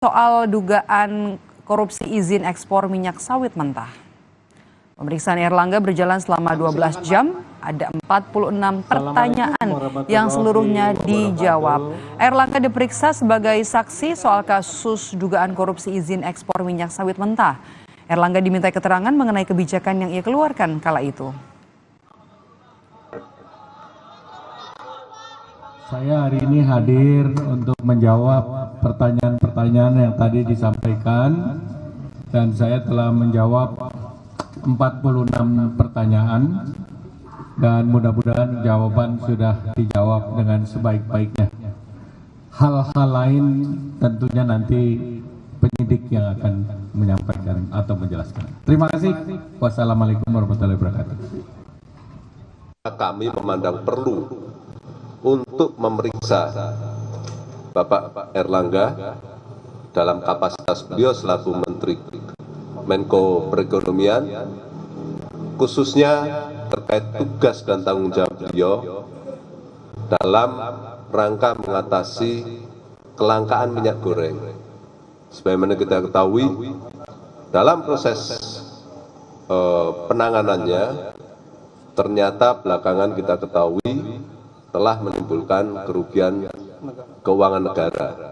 Soal dugaan korupsi izin ekspor minyak sawit mentah. Pemeriksaan Erlangga berjalan selama 12 jam, ada 46 pertanyaan yang seluruhnya dijawab. Erlangga diperiksa sebagai saksi soal kasus dugaan korupsi izin ekspor minyak sawit mentah. Erlangga diminta keterangan mengenai kebijakan yang ia keluarkan kala itu. Saya hari ini hadir untuk menjawab pertanyaan-pertanyaan yang tadi disampaikan, dan saya telah menjawab 46 pertanyaan, dan mudah-mudahan jawaban sudah dijawab dengan sebaik-baiknya. Hal-hal lain tentunya nanti penyidik yang akan menyampaikan atau menjelaskan. Terima kasih. Wassalamualaikum warahmatullahi wabarakatuh. Kami memandang perlu untuk memeriksa Bapak Erlangga dalam kapasitas beliau selaku Menteri Menko Perekonomian, khususnya terkait tugas dan tanggung jawab beliau dalam rangka mengatasi kelangkaan minyak goreng. Sebagaimana kita ketahui, dalam proses penanganannya ternyata belakangan kita ketahui telah menimbulkan kerugian keuangan negara.